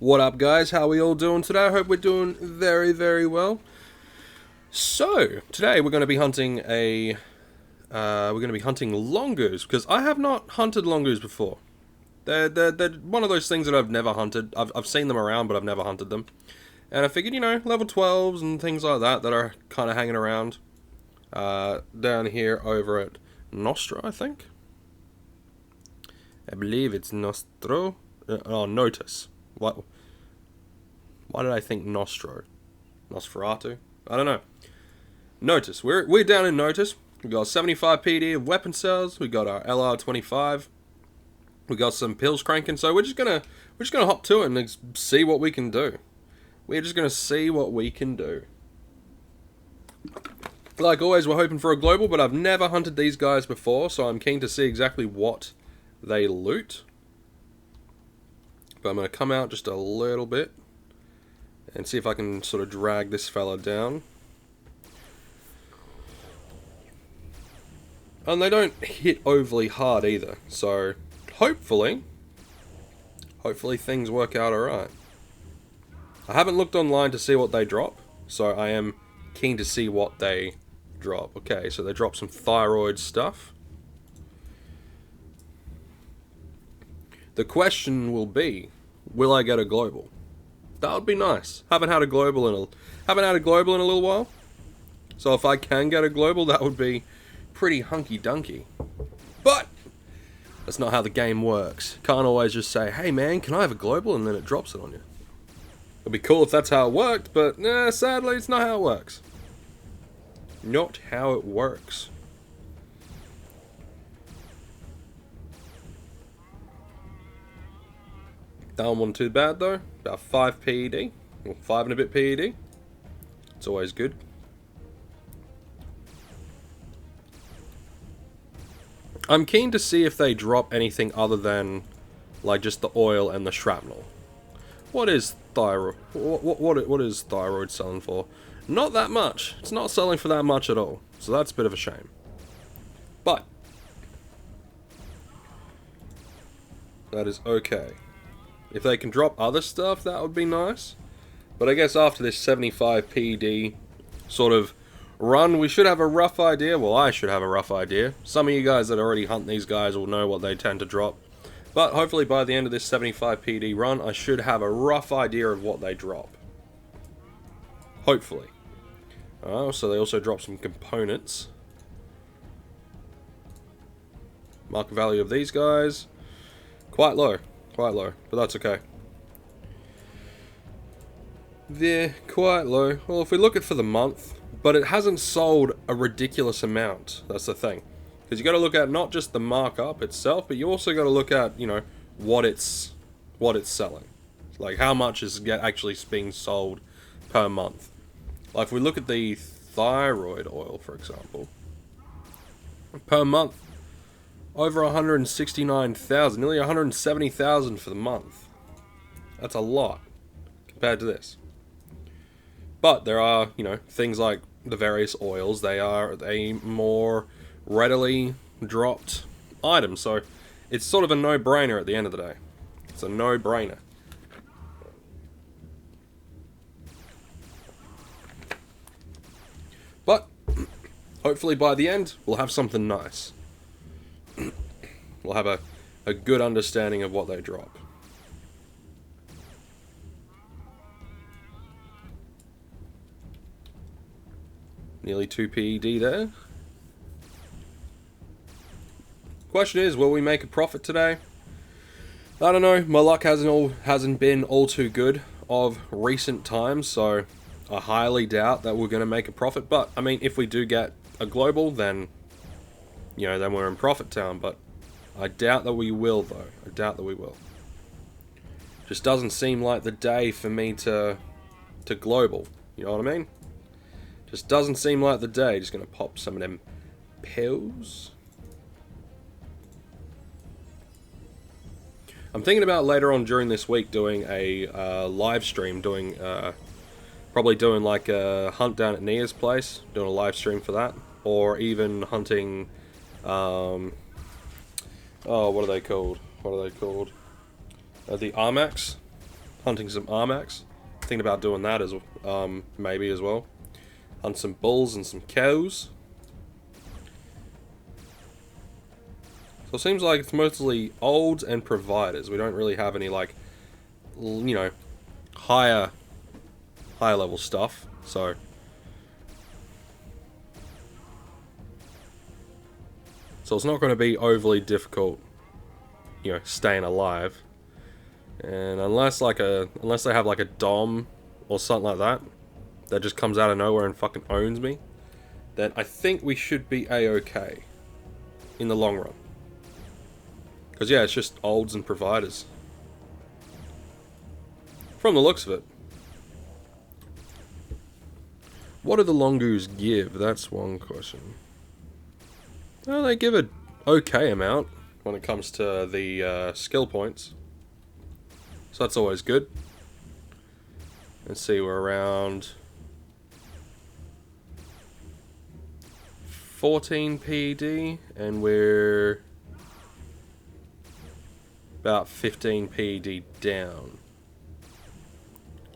What up, guys? How are we all doing today? I hope we're doing very, very well. So today we're going to be hunting longus, because I have not hunted longus before. They're one of those things that I've never hunted. I've seen them around, but I've never hunted them. And I figured, level 12s and things like that are kind of hanging around down here over at Nostra, I think. I believe it's Nostro. Notus. What? Why did I think Nostro? Nosferatu? I don't know. Notus. We're down in Notus. We got 75 PD of weapon cells. We got our LR25. We got some pills cranking. So we're just gonna hop to it and see what we can do. We're just gonna see what we can do. Like always, we're hoping for a global, but I've never hunted these guys before, so I'm keen to see exactly what they loot. But I'm gonna come out just a little bit and see if I can sort of drag this fella down. And they don't hit overly hard either, so hopefully things work out alright. I haven't looked online to see what they drop, so I am keen to see what they drop. Okay, so they drop some thyroid stuff. The question will be, will I get a global? That would be nice. Haven't had a global in a little while. So if I can get a global, that would be pretty hunky-dunky. But that's not how the game works. Can't always just say, hey man, can I have a global? And then it drops it on you. It'd be cool if that's how it worked, but sadly it's not how it works. Not how it works. That one wasn't too bad though. About 5 PED. Or 5 and a bit PED. It's always good. I'm keen to see if they drop anything other than like just the oil and the shrapnel. What is thyroid? What is thyroid selling for? Not that much. It's not selling for that much at all. So that's a bit of a shame. But that is okay. If they can drop other stuff, that would be nice. But I guess after this 75 PD sort of run, we should have a rough idea. Well, I should have a rough idea. Some of you guys that already hunt these guys will know what they tend to drop. But hopefully by the end of this 75 PD run, I should have a rough idea of what they drop. Hopefully. So they also drop some components. Market value of these guys, quite low. Quite low, but that's okay. They're quite low. Well, if we look at for the month, but it hasn't sold a ridiculous amount. That's the thing. Because you got to look at not just the markup itself, but you also got to look at, what it's selling. Like how much is actually being sold per month. Like if we look at the thyroid oil, for example, per month, over 169,000, nearly 170,000 for the month. That's a lot compared to this. But there are, things like the various oils. They are a more readily dropped item. So it's sort of a no-brainer at the end of the day. It's a no-brainer. But hopefully by the end, we'll have something nice. We'll have a good understanding of what they drop. Nearly 2 PED there. Question is, will we make a profit today? I don't know. My luck hasn't been all too good of recent times, so I highly doubt that we're going to make a profit. But I mean, if we do get a global, then then we're in profit town. But I doubt that we will, though. I doubt that we will. Just doesn't seem like the day for me to global. You know what I mean? Just doesn't seem like the day. Just gonna pop some of them pills. I'm thinking about later on during this week doing a live stream, probably doing like a hunt down at Nia's place, doing a live stream for that, or even hunting. What are they called? The Armax. hunting some Armax. Thinking about doing that as maybe as well. Hunt some bulls and some cows. So it seems like it's mostly olds and providers. We don't really have any like, you know, higher level stuff. So it's not going to be overly difficult, you know, staying alive. And unless they have like a dom or something like that just comes out of nowhere and fucking owns me, then I think we should be a-okay in the long run. Because yeah, it's just olds and providers. From the looks of it. What do the Longus give? That's one question. Well, they give an okay amount when it comes to the skill points. So that's always good. Let's see, we're around 14 PED, and we're about 15 PED down.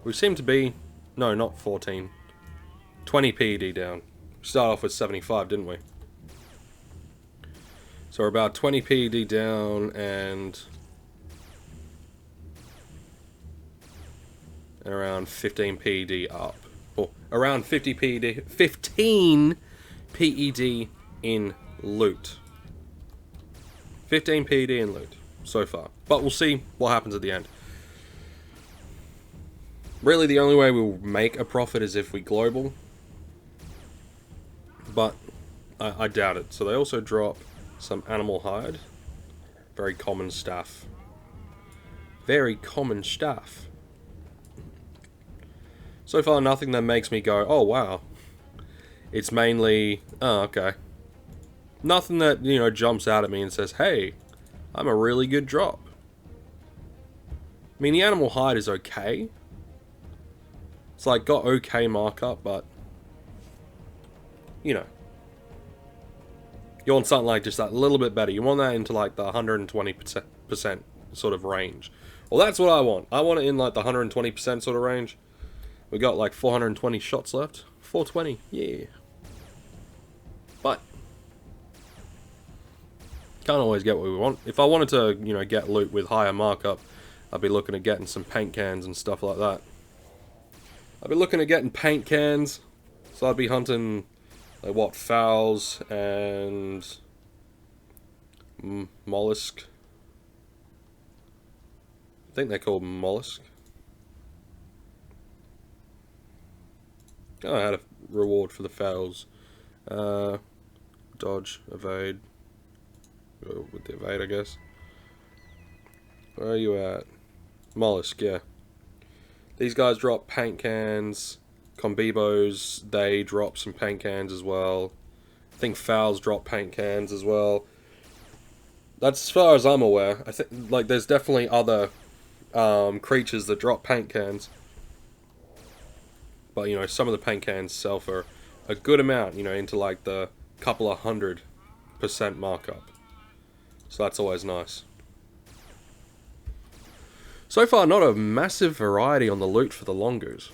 We seem to be... No, not 14. 20 PED down. We started off with 75, didn't we? So we're about 20 PED down and around 15 PED up. Or around 50 PED, 15 PED in loot. 15 PED in loot so far. But we'll see what happens at the end. Really, the only way we'll make a profit is if we global. But I doubt it. So they also drop some animal hide. Very common stuff. Very common stuff. So far, nothing that makes me go, oh wow. It's mainly, oh okay. Nothing that, you know, jumps out at me and says, hey, I'm a really good drop. I mean, the animal hide is okay. It's like, got okay markup, but, you know. You want something like just that little bit better. You want that into like the 120% sort of range. Well, that's what I want. I want it in like the 120% sort of range. We got like 420 shots left. 420, yeah. But can't always get what we want. If I wanted to, you know, get loot with higher markup, I'd be looking at getting some paint cans and stuff like that. I'd be looking at getting paint cans. So I'd be hunting, like what, fowls and mollusk. I think they're called mollusk. Oh, I had a reward for the fowls. Dodge, evade. Go with the evade, I guess. Where are you at? Mollusk, yeah. These guys drop paint cans. Combibos, they drop some paint cans as well. I think fowls drop paint cans as well. That's as far as I'm aware. I think, like, there's definitely other creatures that drop paint cans. But, you know, some of the paint cans sell for a good amount, you know, into like the couple of 100% markup. So that's always nice. So far, not a massive variety on the loot for the Longus.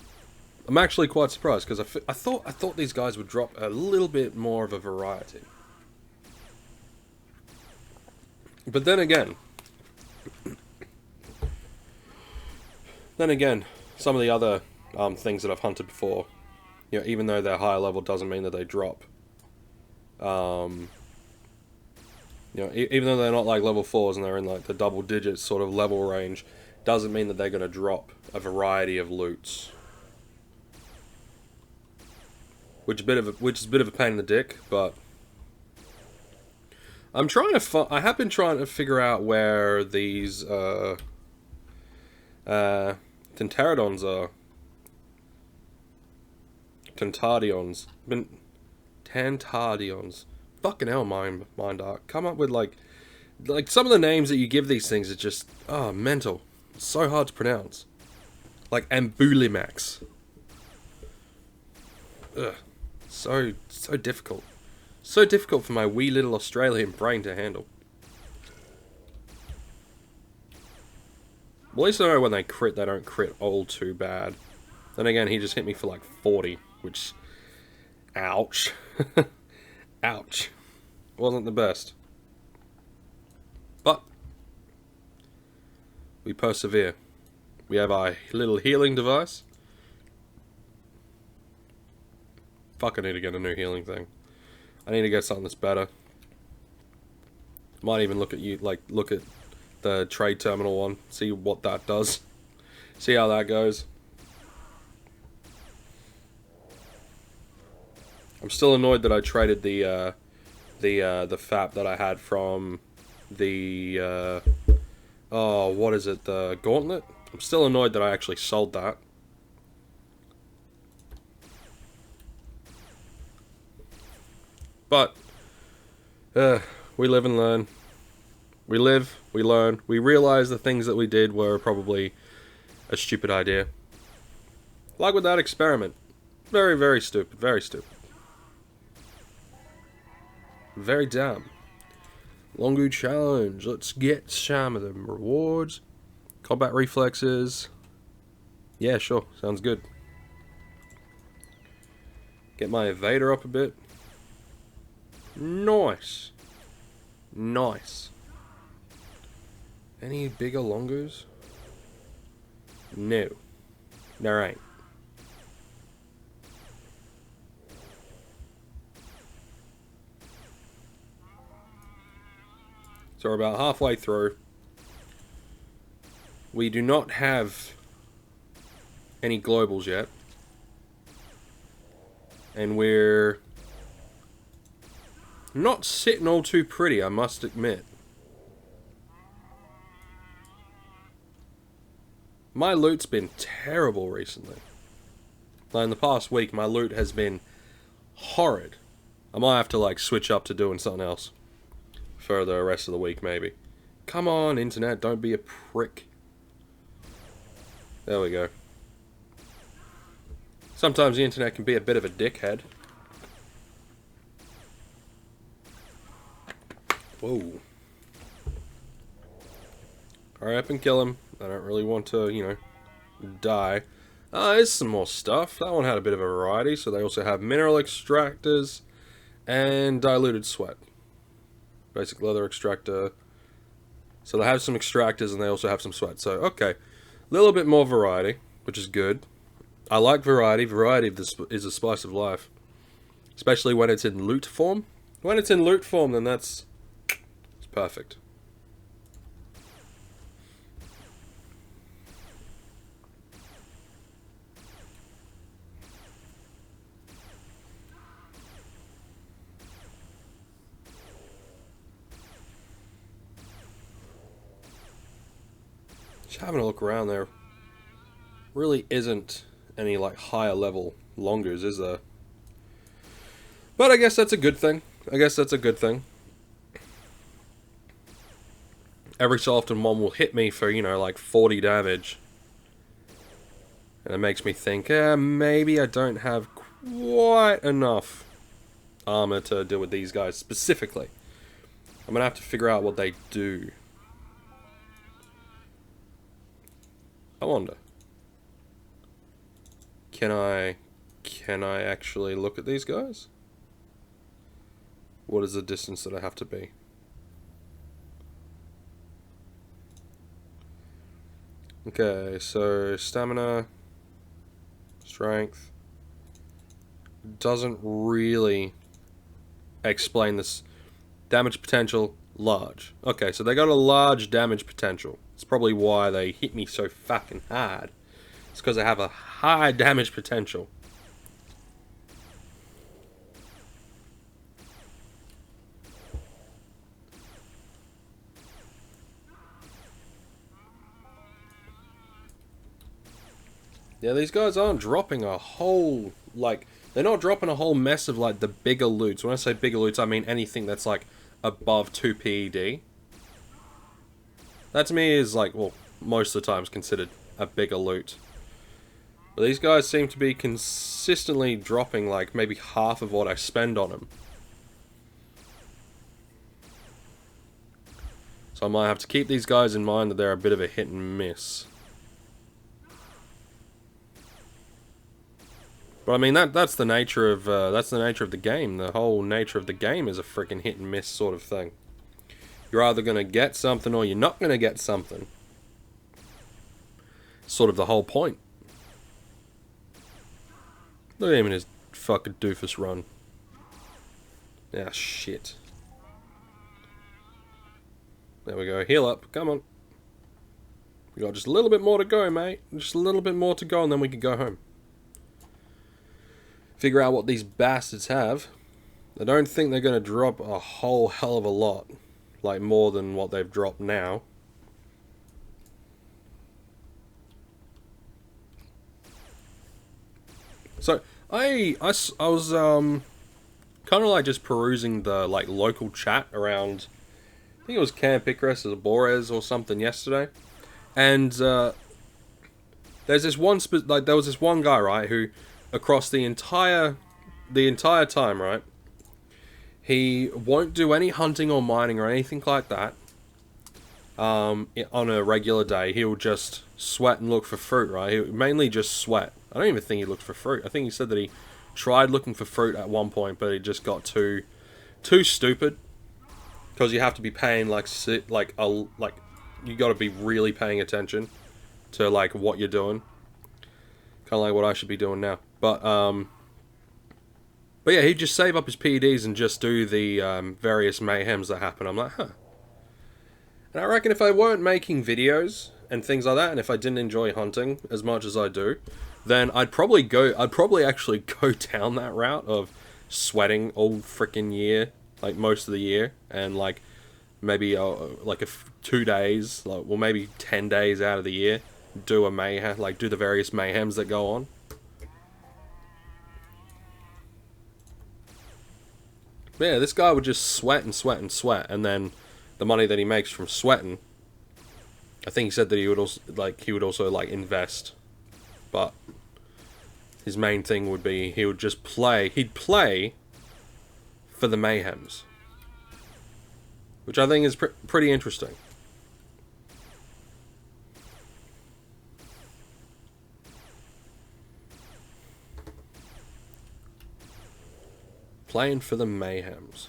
I'm actually quite surprised, because I thought these guys would drop a little bit more of a variety. But then again, some of the other things that I've hunted before, you know, even though they're higher level, doesn't mean that they drop. You know, even though they're not like level 4s and they're in like the double digits sort of level range, doesn't mean that they're going to drop a variety of loots. Which is a bit of a pain in the dick, but I'm trying to I have been trying to figure out where these Tentarodons are. Tantadions. Fucking hell, mind art. Come up with like some of the names that you give these things are just mental. It's so hard to pronounce. Like Ambulimax. Ugh. So difficult. So difficult for my wee little Australian brain to handle. At least I know when they crit, they don't crit all too bad. Then again, he just hit me for like 40, which... Ouch. Ouch. Wasn't the best. But... we persevere. We have our little healing device. Fuck, I need to get a new healing thing. I need to get something that's better. Might even look at look at the trade terminal one, see what that does. See how that goes. I'm still annoyed that I traded the FAP that I had from the oh, what is it? The Gauntlet? I'm still annoyed that I actually sold that. But we live and learn. We live, we learn, we realize the things that we did were probably a stupid idea. Like with that experiment. Very, very stupid. Very stupid. Very dumb. Longus challenge. Let's get some of them rewards. Combat reflexes. Yeah, sure. Sounds good. Get my evader up a bit. Nice. Nice. Any bigger Longus? No. There ain't. So we're about halfway through. We do not have any globals yet. And we're not sitting all too pretty, I must admit. My loot's been terrible recently. Like in the past week, my loot has been horrid. I might have to like switch up to doing something else for the rest of the week, maybe. Come on, internet, don't be a prick. There we go. Sometimes the internet can be a bit of a dickhead. Whoa. Hurry up and kill him. I don't really want to, you know, die. There's some more stuff. That one had a bit of a variety. So they also have mineral extractors and diluted sweat. Basic leather extractor. So they have some extractors and they also have some sweat. So, okay. A little bit more variety, which is good. I like variety. Variety is a spice of life. Especially when it's in loot form. When it's in loot form, then it's perfect. Just having a look around, there really isn't any like higher level Longus, is there? But I guess that's a good thing. Every so often one will hit me for, you know, like 40 damage. And it makes me think, maybe I don't have quite enough armor to deal with these guys specifically. I'm gonna have to figure out what they do. I wonder. Can I actually look at these guys? What is the distance that I have to be? Okay, so stamina, strength, doesn't really explain this. Damage potential, large. Okay, so they got a large damage potential. It's probably why they hit me so fucking hard. It's because they have a high damage potential. Yeah, these guys aren't dropping a whole, like, they're not dropping a whole mess of, like, the bigger loots. When I say bigger loots, I mean anything that's, like, above 2 PED. That to me is, like, well, most of the times considered a bigger loot. But these guys seem to be consistently dropping, like, maybe half of what I spend on them. So So I might have to keep these guys in mind that they're a bit of a hit and miss. But I mean that's the nature of the game. The whole nature of the game is a freaking hit and miss sort of thing. You're either gonna get something or you're not gonna get something. Sort of the whole point. Look at him in his fucking doofus run. Ah, shit. There we go. Heal up. Come on. We got just a little bit more to go, mate. Just a little bit more to go, and then we can go home. Figure out what these bastards have. I don't think they're going to drop a whole hell of a lot. Like, more than what they've dropped now. So, I was, kind of like just perusing the, like, local chat around, I think it was Camp Icarus or Bores or something yesterday. And, there's this one, there was this one guy, right, who, across the entire time, right, he won't do any hunting or mining or anything like that, on a regular day. He'll just sweat and look for fruit, right? He'll mainly just sweat. I don't even think he looked for fruit. I think he said that he tried looking for fruit at one point, but it just got too stupid. Because you have to be paying, like, you got to be really paying attention to, like, what you're doing. Kind of like what I should be doing now. But yeah, he'd just save up his PEDs and just do the various mayhems that happen. I'm like, huh. And I reckon if I weren't making videos and things like that, and if I didn't enjoy hunting as much as I do, then I'd probably actually go down that route of sweating all freaking year, like most of the year, and like maybe like 2 days, like, well, maybe 10 days out of the year, do a mayhem, like do the various mayhems that go on. But yeah, this guy would just sweat and sweat and sweat, and then the money that he makes from sweating, I think he said that he would also like invest, but his main thing would be he'd play for the mayhems, which I think is pretty interesting. Playing for the mayhems.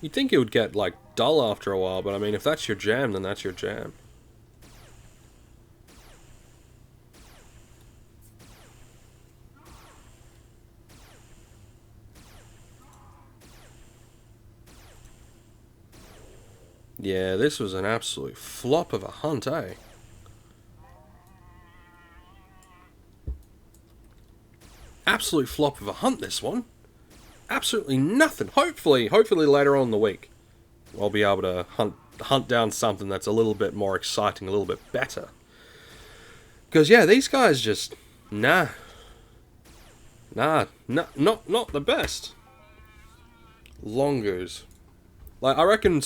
You'd think it would get, like, dull after a while, but I mean, if that's your jam, then that's your jam. Yeah, this was an absolute flop of a hunt, eh? Absolute flop of a hunt, this one. Absolutely nothing. Hopefully later on in the week, I'll be able to hunt down something that's a little bit more exciting, a little bit better. Because, yeah, these guys just... Nah, not the best. Longus. I reckon...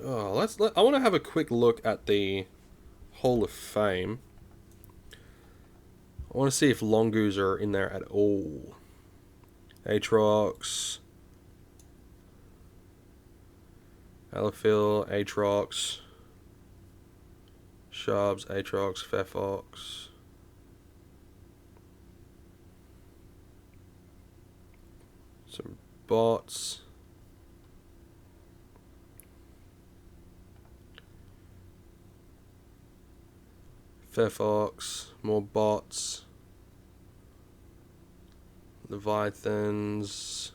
Oh, I want to have a quick look at the Hall of Fame. I want to see if Longus are in there at all. Aatrox. Alafil, Aatrox. Sharps, Aatrox, Fefox. Some bots. Fefox, more bots. Leviathans.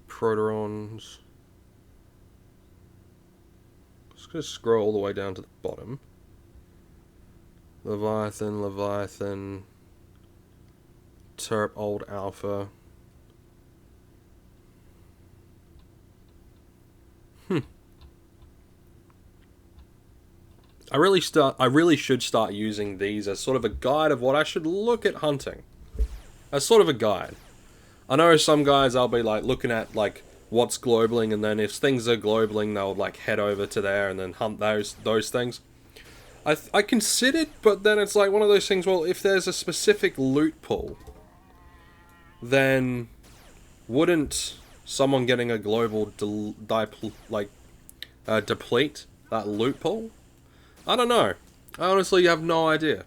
Proterons. Just gonna scroll all the way down to the bottom. Leviathan. Terp Old Alpha. I really should start using these as sort of a guide of what I should look at hunting. As sort of a guide. I know some guys I'll be like looking at like what's globaling, and then if things are globaling they'll like head over to there and then hunt those things. I considered, but then it's like one of those things, well, if there's a specific loot pool, then wouldn't someone getting a global deplete that loot pool? I don't know. I honestly have no idea.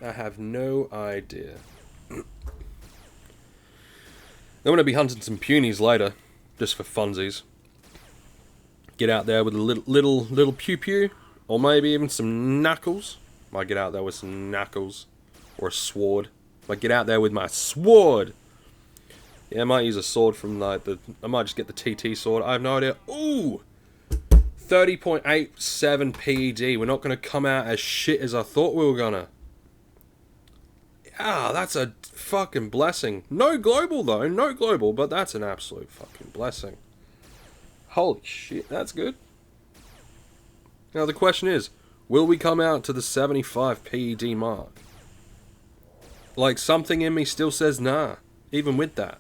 I have no idea. I'm going to be hunting some punies later, just for funsies. Get out there with a little pew pew, or maybe even some knuckles. Might get out there with some knuckles, or a sword. Might get out there with my sword. Yeah, I might use a sword from like I might just get the TT sword. I have no idea. Ooh, 30.87 PED. We're not gonna come out as shit as I thought we were gonna. Ah, that's a fucking blessing. No global though, no global, but that's an absolute fucking blessing. Holy shit, that's good. Now the question is, will we come out to the 75 PED mark? Like, something in me still says nah, even with that.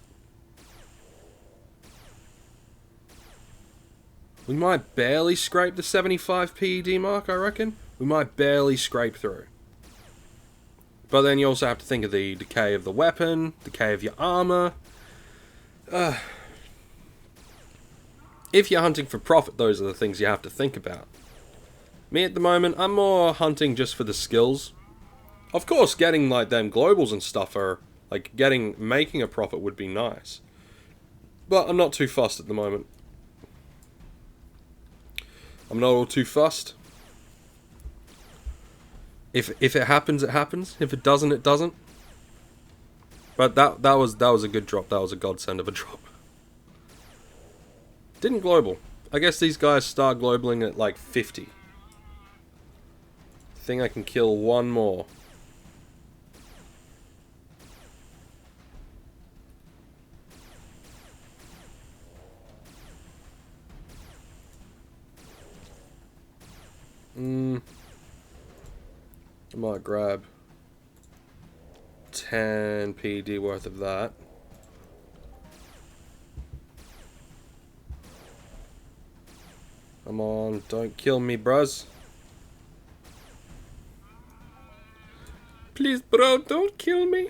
We might barely scrape the 75 PED mark, I reckon. We might barely scrape through. But then you also have to think of the decay of the weapon, decay of your armor. If you're hunting for profit, those are the things you have to think about. Me at the moment, I'm more hunting just for the skills. Of course, getting like them globals and stuff are like making a profit would be nice. But I'm not too fussed at the moment. I'm not all too fussed. If it happens, it happens. If it doesn't, it doesn't. But that was a good drop. That was a godsend of a drop. Didn't global. I guess these guys start globaling at like 50. I think I can kill one more. I might grab 10 PED worth of that. Come on, don't kill me, bros. Please, bro, don't kill me.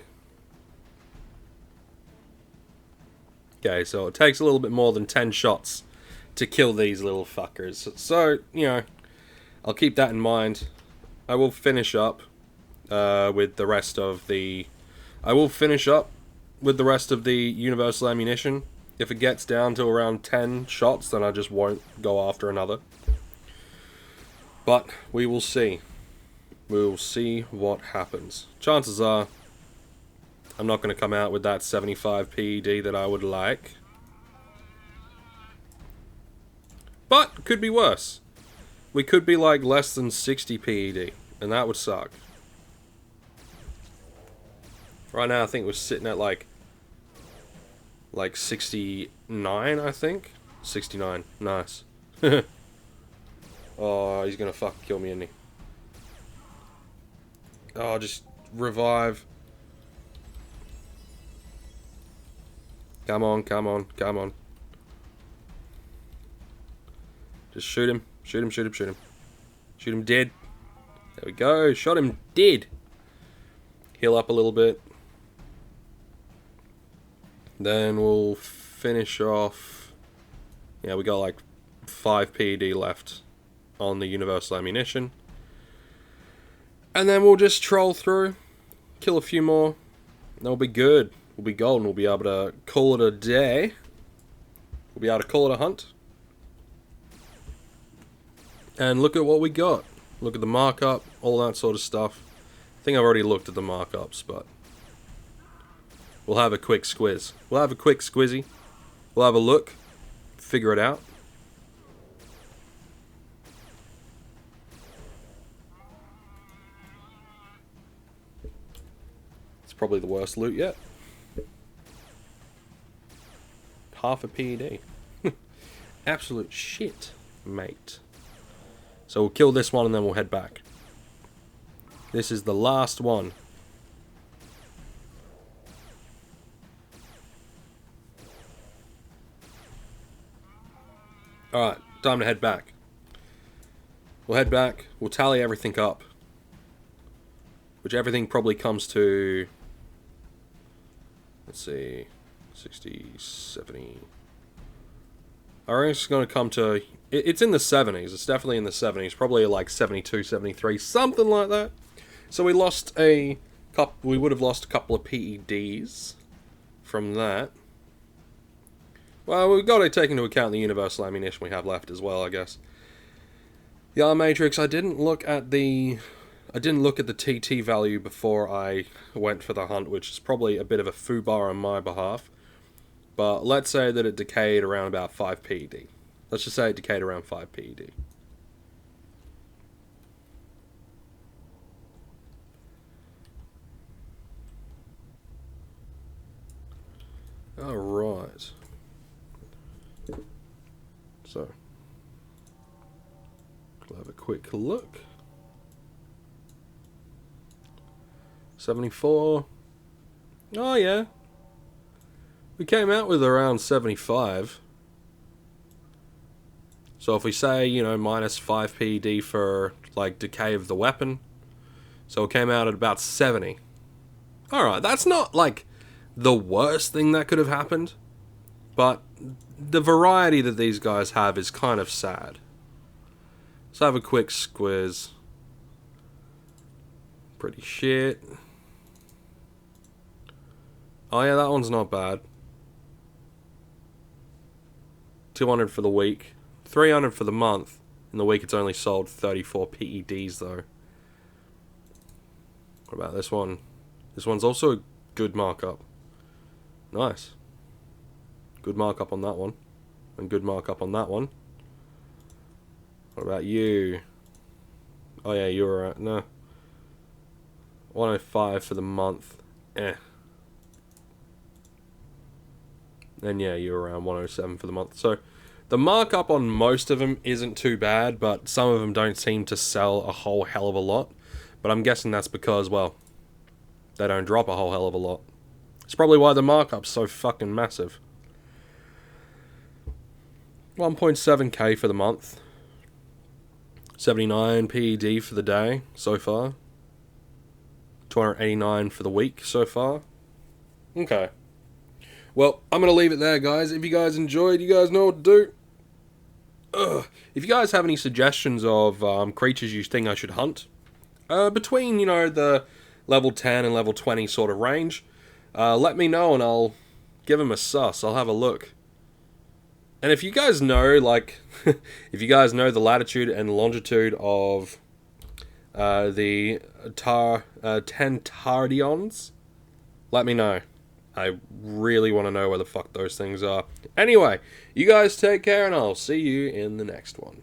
Okay, so it takes a little bit more than 10 shots to kill these little fuckers. So, you know, I'll keep that in mind. I will finish up with the rest of the... universal ammunition. If it gets down to around 10 shots, then I just won't go after another. But we will see. We will see what happens. Chances are, I'm not going to come out with that 75 PED that I would like. But, could be worse. We could be like less than 60 PED, and that would suck. Right now I think we're sitting at like 69, I think. 69, nice. Oh, he's gonna fucking kill me, isn't he? Oh, just revive. Come on, come on, come on. Just shoot him. Shoot him, shoot him, shoot him. Shoot him dead. There we go. Shot him dead. Heal up a little bit. Then we'll finish off. Yeah, we got like 5 PED left on the universal ammunition. And then we'll just troll through. Kill a few more. And we'll be good. We'll be golden. We'll be able to call it a day. We'll be able to call it a hunt. And look at what we got. Look at the markup, all that sort of stuff. I think I've already looked at the markups, but we'll have a quick squiz. We'll have a quick squizzy. We'll have a look, figure it out. It's probably the worst loot yet. Half a PED. Absolute shit, mate. So we'll kill this one and then we'll head back. This is the last one. Alright, time to head back. We'll head back, we'll tally everything up. Which everything probably comes to... Let's see... 60, 70... I reckon it's going to come to... It's in the 70s. It's definitely in the 70s. Probably like 72, 73, something like that. So we lost a couple... We would have lost a couple of PEDs from that. Well, we've got to take into account the universal ammunition we have left as well, I guess. The R matrix, I didn't look at the TT value before I went for the hunt, which is probably a bit of a foobar on my behalf. But let's say that it decayed around about 5 PED. Let's just say it decayed around 5 PED. Alright. So, we'll have a quick look. 74. Oh yeah. We came out with around 75. So if we say, you know, minus 5 PED for, like, decay of the weapon. So it came out at about 70. Alright, that's not, like, the worst thing that could have happened. But the variety that these guys have is kind of sad. Let's have a quick squiz. Pretty shit. Oh yeah, that one's not bad. 200 for the week. 300 for the month. In the week it's only sold 34 PEDs though. What about this one? This one's also a good markup. Nice. Good markup on that one. And good markup on that one. What about you? Oh yeah, you were at... No. 105 for the month. Eh. And yeah, you're around 107 for the month. So, the markup on most of them isn't too bad, but some of them don't seem to sell a whole hell of a lot. But I'm guessing that's because, well, they don't drop a whole hell of a lot. It's probably why the markup's so fucking massive. 1.7k for the month. 79 PED for the day so far. 289 for the week so far. Okay. Well, I'm going to leave it there, guys. If you guys enjoyed, you guys know what to do. If you guys have any suggestions of creatures you think I should hunt, between, you know, the level 10 and level 20 sort of range, let me know and I'll give them a suss. I'll have a look. And if you guys know, like, if you guys know the latitude and longitude of the Tentardions, let me know. I really want to know where the fuck those things are. Anyway, you guys take care and I'll see you in the next one.